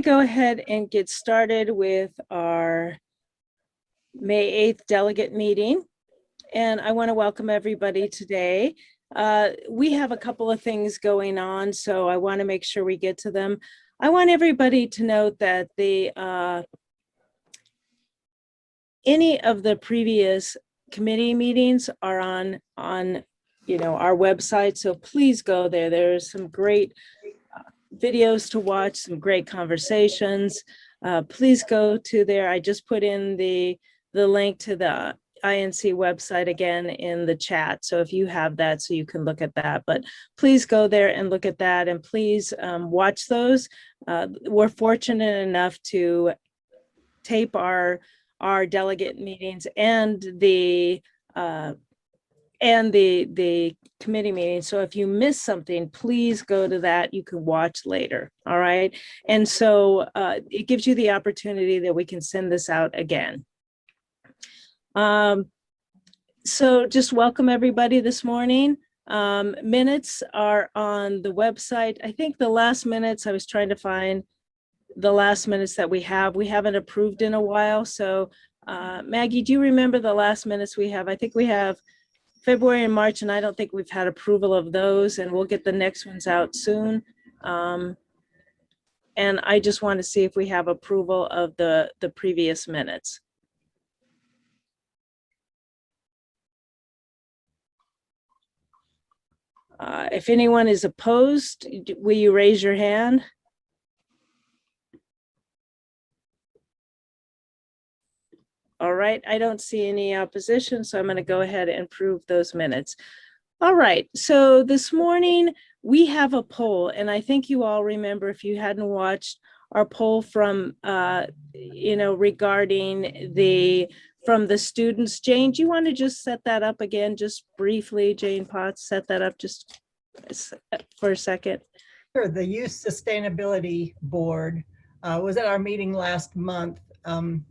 go ahead and get started with our May 8th delegate meeting. And I want to welcome everybody today. We have a couple of things going on, so I want to make sure we get to them. I want everybody to note that any of the previous committee meetings are on our website, so please go there. There's some great videos to watch, some great conversations. Please go to there. I just put in the link to the INC website again in the chat. So if you have that, so you can look at that, but please go there and look at that, and please watch those. We're fortunate enough to tape our delegate meetings and the committee meeting. So if you miss something, please go to that. You can watch later. All right. And so it gives you the opportunity that we can send this out again. So just welcome everybody this morning. Minutes are on the website. I think the last minutes, I was trying to find the last minutes that we haven't approved in a while. So Maggie, do you remember the last minutes we have? I think we have February and March, and I don't think we've had approval of those, and we'll get the next ones out soon. And I just want to see if we have approval of the previous minutes. If anyone is opposed, will you raise your hand? All right, I don't see any opposition, so I'm going to go ahead and approve those minutes. All right, so this morning we have a poll, and I think you all remember, if you hadn't watched our poll from, regarding from the students. Jane, do you want to just set that up again, just briefly? Jane Potts, set that up just for a second. Sure. The Youth Sustainability Board was at our meeting last month.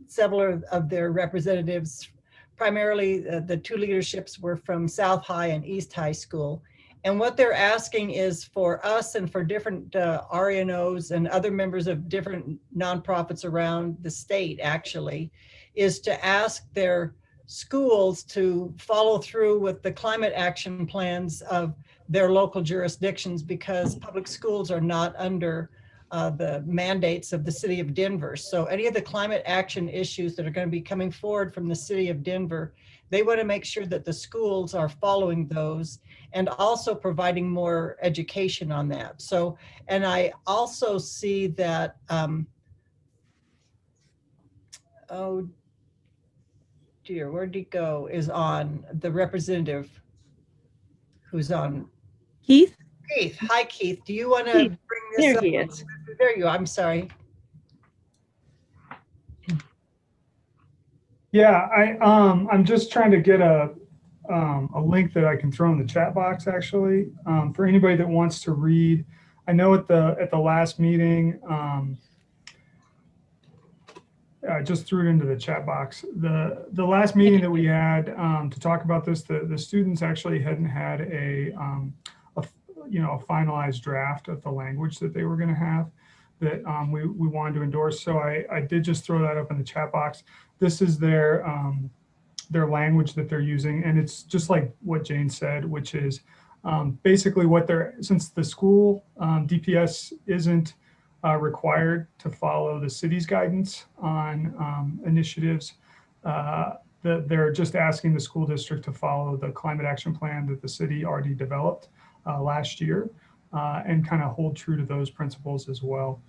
Several of their representatives, primarily the two leaderships, were from South High and East High School. And what they're asking is for us and for different RNOs and other members of different nonprofits around the state, actually, is to ask their schools to follow through with the climate action plans of their local jurisdictions, because public schools are not under the mandates of the city of Denver. So any of the climate action issues that are going to be coming forward from the city of Denver, they want to make sure that the schools are following those and also providing more education on that. So, and I also see that, oh dear, where'd he go, is on the representative who's on. Keith? Keith, hi Keith, do you want to bring this there up? He is. There you are, I'm sorry. Yeah, I'm just trying to get a link that I can throw in the chat box, actually, for anybody that wants to read. I know at the last meeting, I just threw it into the chat box. The last meeting that we had to talk about this, the students actually hadn't had a finalized draft of the language that they were going to have that we wanted to endorse. So I did just throw that up in the chat box. This is their language that they're using, and it's just like what Jane said, which is basically what since the school DPS isn't required to follow the city's guidance on initiatives, they're just asking the school district to follow the climate action plan that the city already developed last year, and kind of hold true to those principles as well.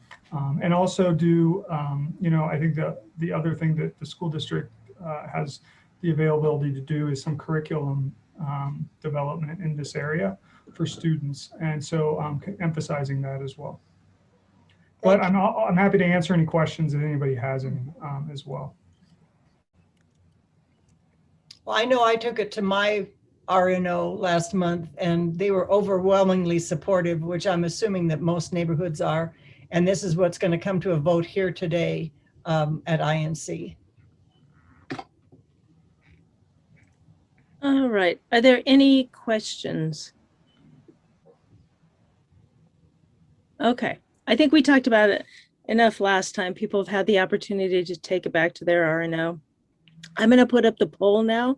And also do, I think the other thing that the school district has the availability to do is some curriculum development in this area for students. And so emphasizing that as well. But I'm happy to answer any questions if anybody has any as well. Well, I know I took it to my RNO last month, and they were overwhelmingly supportive, which I'm assuming that most neighborhoods are. And this is what's going to come to a vote here today at INC. All right. Are there any questions? Okay. I think we talked about it enough last time. People have had the opportunity to take it back to their RNO. I'm going to put up the poll now.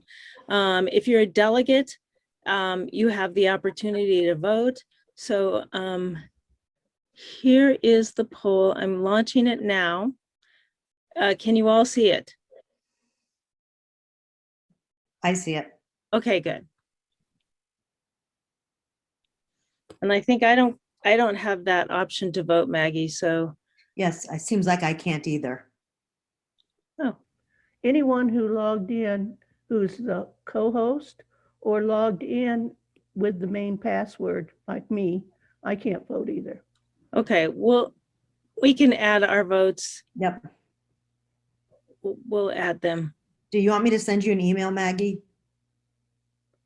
If you're a delegate, you have the opportunity to vote. So here is the poll. I'm launching it now. Can you all see it? I see it. Okay, good. And I think I don't have that option to vote, Maggie. So, Yes, it seems like I can't either. oh, Anyone who logged in who's the co-host or logged in with the main password, like me, I can't vote either. okay. Well, we can add our votes. Yep. We'll add them. Do you want me to send you an email, Maggie?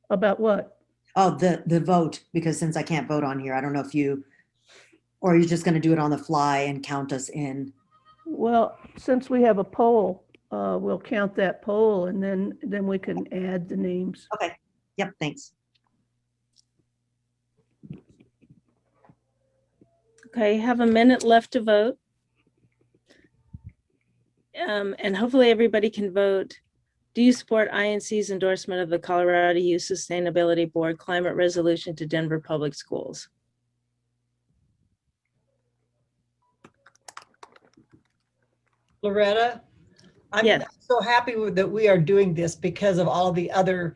About what? Oh, the vote, because since I can't vote on here, I don't know if you, or you're just going to do it on the fly and count us in. Well, since we have a poll, we'll count that poll and then we can add the names. Okay. Yep. Thanks. Okay, have a minute left to vote. And hopefully everybody can vote. Do you support INC's endorsement of the Colorado Youth Sustainability Board climate resolution to Denver Public Schools? Loretta, I'm Yes. so happy that we are doing this because of all the other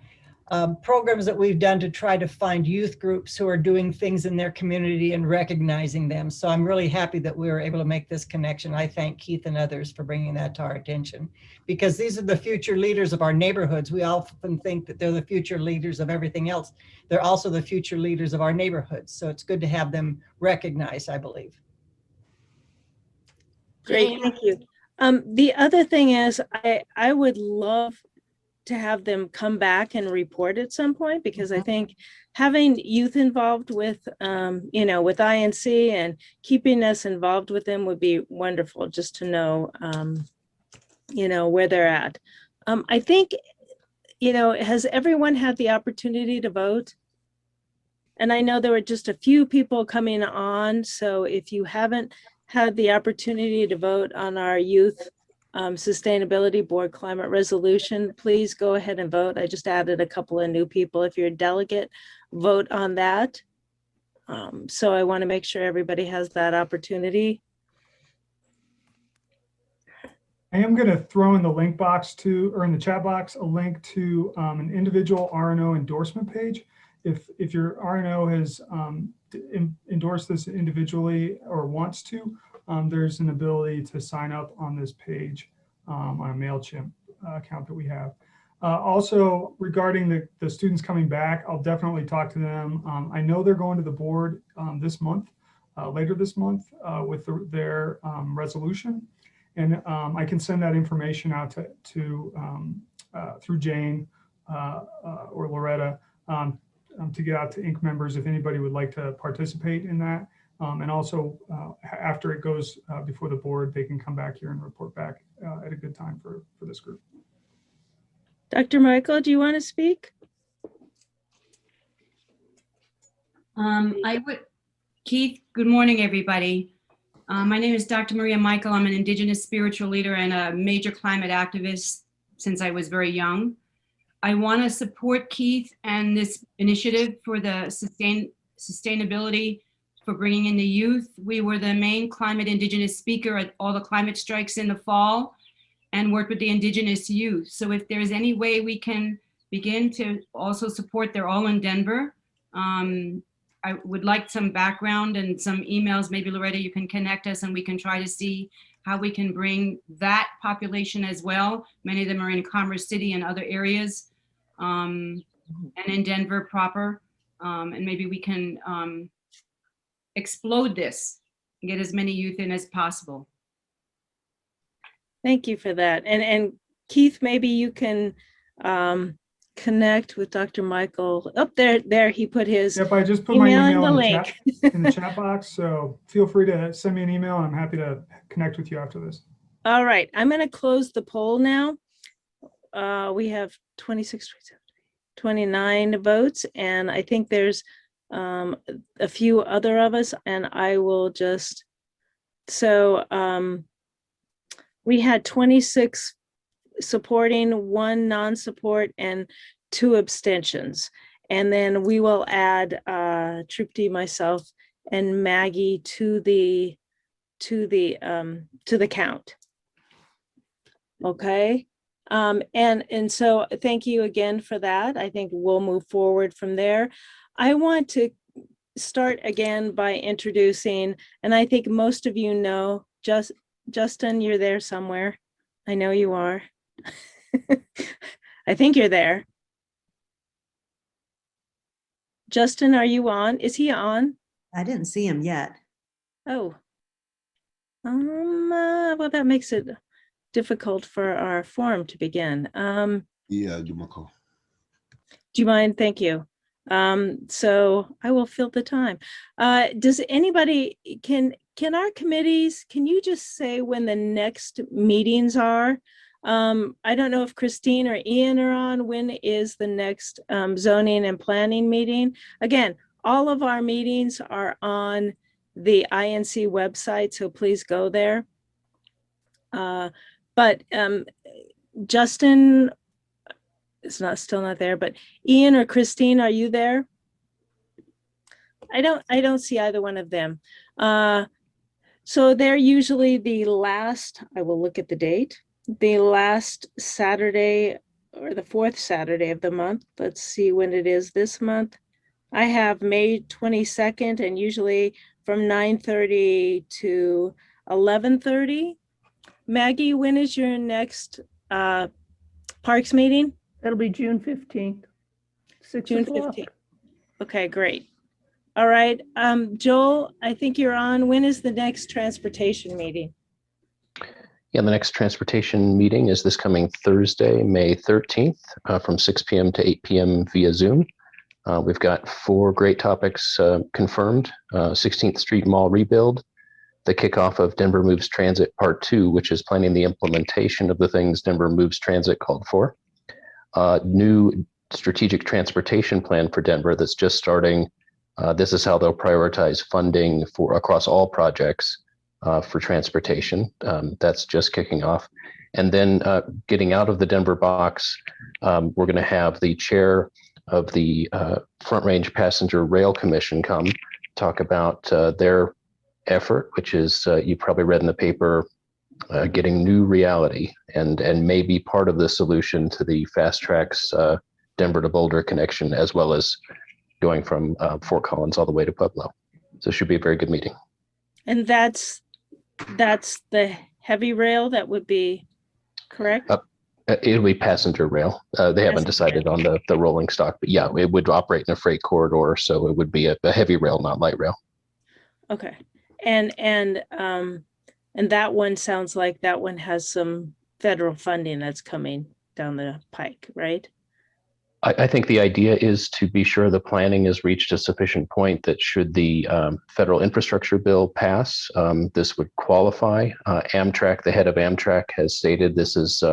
programs that we've done to try to find youth groups who are doing things in their community and recognizing them. So I'm really happy that we were able to make this connection. I thank Keith and others for bringing that to our attention, because these are the future leaders of our neighborhoods. We often think that they're the future leaders of everything else. They're also the future leaders of our neighborhoods. So it's good to have them recognized, I believe. Great, thank you. The other thing is I would love to have them come back and report at some point, because I think having youth involved with, with INC and keeping us involved with them would be wonderful, just to know, where they're at. I think, has everyone had the opportunity to vote? And I know there were just a few people coming on, so if you haven't had the opportunity to vote on our youth Sustainability Board climate resolution, please go ahead and vote. I just added a couple of new people. If you're a delegate, vote on that. So I want to make sure everybody has that opportunity. I am going to throw in the link box or in the chat box, a link to an individual RNO endorsement page. If your RNO has endorsed this individually or wants to, there's an ability to sign up on this page on a MailChimp account that we have. Also, regarding the students coming back, I'll definitely talk to them. I know they're going to the board this month, later this month, with their resolution. And I can send that information out through Jane or Loretta to get out to Inc. members if anybody would like to participate in that. And also, after it goes before the board, they can come back here and report back at a good time for this group. Dr. Michael, do you want to speak? Keith, good morning, everybody. My name is Dr. Maria Michael. I'm an Indigenous spiritual leader and a major climate activist since I was very young. I want to support Keith and this initiative for the sustainability for bringing in the youth. We were the main climate Indigenous speaker at all the climate strikes in the fall and worked with the Indigenous youth. So if there's any way we can begin to also support, they're all in Denver. I would like some background and some emails. Maybe Loretta, you can connect us and we can try to see how we can bring that population as well. Many of them are in Commerce City and other areas, and in Denver proper. And maybe we can explode this and get as many youth in as possible. Thank you for that. And Keith, maybe you can connect with Dr. Michael. Up there he put his Yep, I just put my email in email the in the link. chat, in the chat box. So feel free to send me an email and I'm happy to connect with you after this. All right, I'm going to close the poll now. We have 26, 29 votes, and I think there's a few other of us, and I will just So we had 26 supporting, 1 non-support, and 2 abstentions. And then we will add Trupti, myself, and Maggie to the count. Okay. And so thank you again for that. I think we'll move forward from there. I want to start again by introducing, and I think most of you know, Justin, you're there somewhere. I know you are. I think you're there. Justin, are you on? Is he on? I didn't see him yet. Oh. Well, that makes it difficult for our forum to begin. Yeah, give him a call. Do you mind? Thank you. So I will fill the time. Does anybody, can our committees, can you just say when the next meetings are? I don't know if Christine or Ian are on. When is the next zoning and planning meeting? Again, all of our meetings are on the INC website, so please go there. But Justin is still not there, but Ian or Christine, are you there? I don't see either one of them. So they're usually the last, I will look at the date, the last Saturday or the 4th Saturday of the month. Let's see when it is this month. I have May 22nd, and usually from 9:30 to 11:30. Maggie, when is your next Parks meeting? That'll be June 15th, 6 June o'clock. 15th. Okay, great. All right, Joel, I think you're on. When is the next transportation meeting? Yeah, the next transportation meeting is this coming Thursday, May 13th, from 6 p.m. to 8 p.m. via Zoom. We've got 4 great topics confirmed: 16th Street Mall rebuild, the kickoff of Denver Moves Transit Part 2, which is planning the implementation of the things Denver Moves Transit called for, new strategic transportation plan for Denver that's just starting. This is how they'll prioritize funding for across all projects for transportation. That's just kicking off. And then getting out of the Denver box, we're going to have the chair of the Front Range Passenger Rail Commission come talk about their effort, which is you probably read in the paper, getting new reality and may be part of the solution to the Fast Tracks Denver to Boulder connection, as well as going from Fort Collins all the way to Pueblo. So it should be a very good meeting. And that's the heavy rail that would be correct? It'll be passenger rail. They haven't decided on the rolling stock, but yeah, it would operate in a freight corridor. So it would be a heavy rail, not light rail. Okay. And that one sounds like that one has some federal funding that's coming down the pike, right? I think the idea is to be sure the planning has reached a sufficient point that should the federal infrastructure bill pass, this would qualify. Amtrak, the head of Amtrak, has stated this is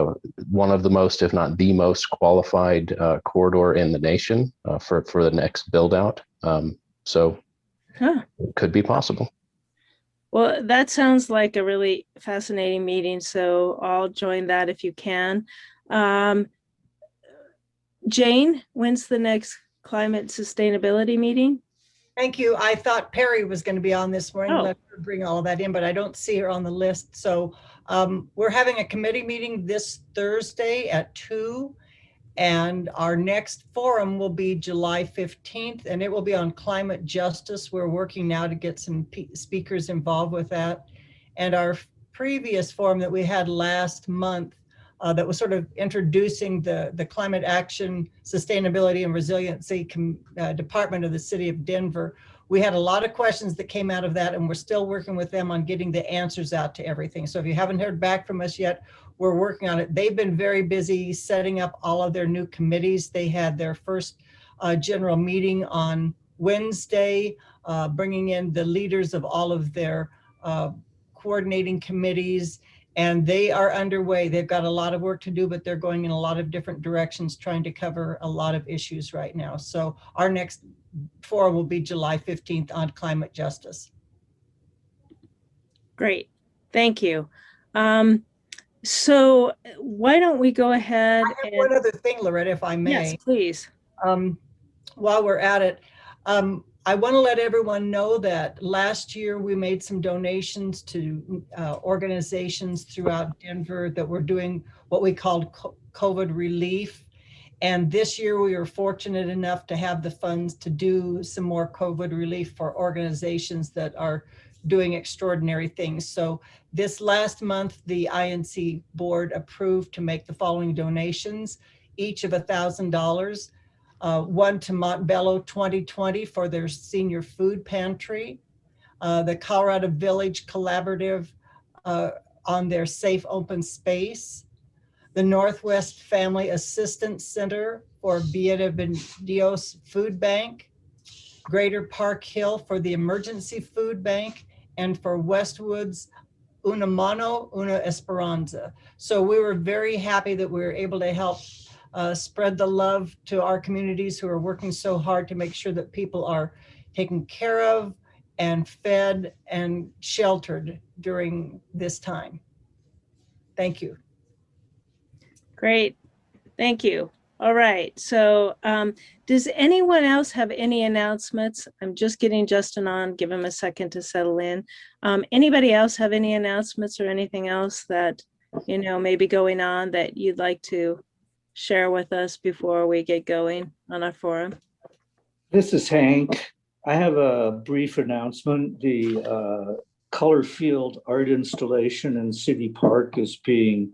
one of the most, if not the most qualified corridor in the nation for the next build out. So it could be possible. Well, that sounds like a really fascinating meeting. So I'll join that if you can. Jane, when's the next climate sustainability meeting? Thank you. I thought Perry was going to be on this morning. Oh. Let her bring all of that in, but I don't see her on the list. So we're having a committee meeting this Thursday at 2. And our next forum will be July 15th, and it will be on climate justice. We're working now to get some speakers involved with that. And our previous forum that we had last month that was sort of introducing the Climate Action, Sustainability and Resiliency Department of the City of Denver. We had a lot of questions that came out of that, and we're still working with them on getting the answers out to everything. So if you haven't heard back from us yet, we're working on it. They've been very busy setting up all of their new committees. They had their first general meeting on Wednesday, bringing in the leaders of all of their coordinating committees, and they are underway. They've got a lot of work to do, but they're going in a lot of different directions, trying to cover a lot of issues right now. So our next forum will be July 15th on climate justice. Great. Thank you. So why don't we go ahead and, One other thing, Loretta, if I may. yes, please. While we're at it, I want to let everyone know that last year we made some donations to organizations throughout Denver that were doing what we called COVID relief. And this year we were fortunate enough to have the funds to do some more COVID relief for organizations that are doing extraordinary things. So this last month, the INC board approved to make the following donations, each of $1,000. One to Montbello 2020 for their senior food pantry, the Colorado Village Collaborative on their safe open space, the Northwest Family Assistance Center for Dios Food Bank, Greater Park Hill for the Emergency Food Bank, and for Westwood's Una Mano, Una Esperanza. So we were very happy that we were able to help spread the love to our communities who are working so hard to make sure that people are taken care of and fed and sheltered during this time. Thank you. Great. Thank you. All right. So does anyone else have any announcements? I'm just getting Justin on. Give him a second to settle in. Anybody else have any announcements or anything else that, you know, may be going on that you'd like to share with us before we get going on our forum? This is Hank. I have a brief announcement. The color field art installation in City Park is being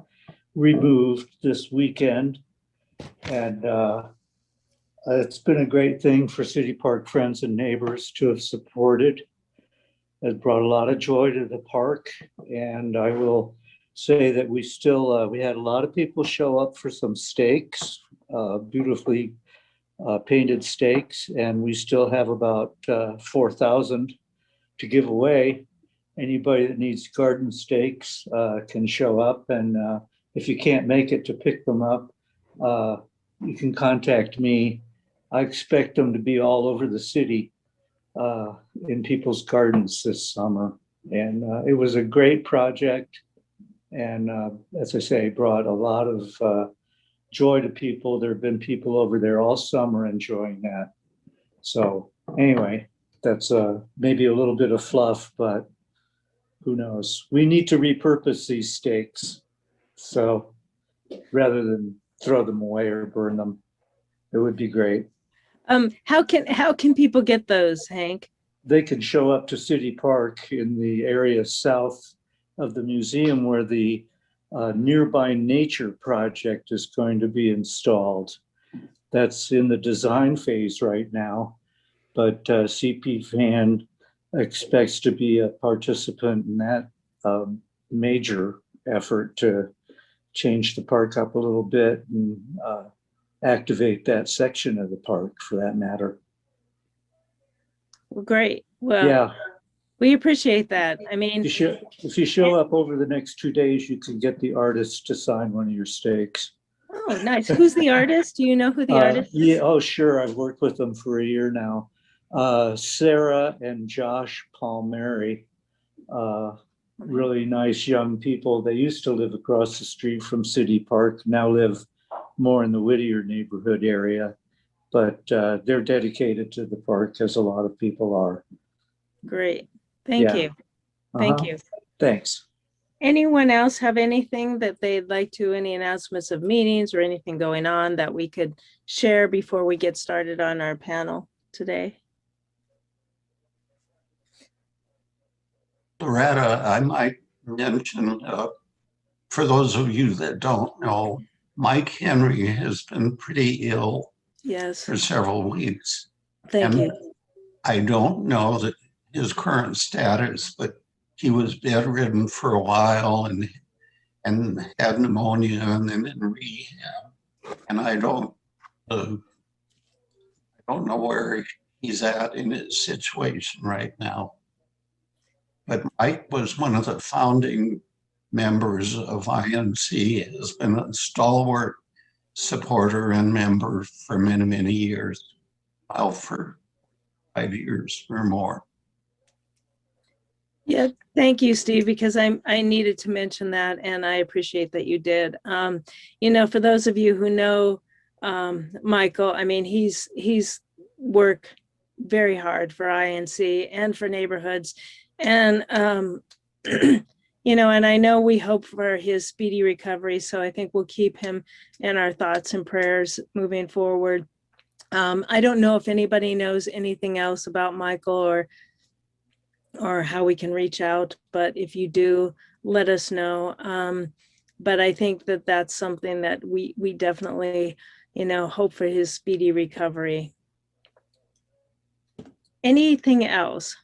removed this weekend. And it's been a great thing for City Park friends and neighbors to have supported. It brought a lot of joy to the park. And I will say that we still, we had a lot of people show up for some stakes, beautifully painted stakes, and we still have about 4,000 to give away. Anybody that needs garden stakes can show up, and if you can't make it to pick them up, you can contact me. I expect them to be all over the city in people's gardens this summer. And it was a great project. And as I say, brought a lot of joy to people. There have been people over there all summer enjoying that. So anyway, that's maybe a little bit of fluff, but who knows? We need to repurpose these stakes. So rather than throw them away or burn them, it would be great. How can people get those, Hank? They can show up to City Park in the area south of the museum where the Nearby Nature project is going to be installed. That's in the design phase right now, but CP Fan expects to be a participant in that major effort to change the park up a little bit and activate that section of the park for that matter. Well, great. Well, yeah, we appreciate that. I mean, if you show up over the next 2 days, you can get the artist to sign one of your stakes. oh, nice. Who's the artist? Do you know who the artist is? Yeah, oh, sure. I've worked with them for a year now. Sarah and Josh Palmieri, really nice young people. They used to live across the street from City Park, now live more in the Whittier neighborhood area, but they're dedicated to the park, as a lot of people are. Great. Thank you. Thank you. Thanks. Anyone else have anything that they'd like to, any announcements of meetings or anything going on that we could share before we get started on our panel today? Loretta, I might mention, for those of you that don't know, Mike Henry has been pretty ill Yes. for several weeks. Thank And you. I don't know that his current status, but he was bedridden for a while and had pneumonia and then in rehab. And I don't know where he's at in his situation right now. But Mike was one of the founding members of INC, has been a stalwart supporter and member for many, many years, well, for 5 years or more. Yeah, thank you, Steve, because I needed to mention that, and I appreciate that you did. You know, for those of you who know Michael, I mean, he's worked very hard for INC and for neighborhoods, and you know, and I know we hope for his speedy recovery, so I think we'll keep him in our thoughts and prayers moving forward. I don't know if anybody knows anything else about Michael or how we can reach out, but if you do, let us know. But I think that that's something that we definitely, you know, hope for his speedy recovery. Anything else?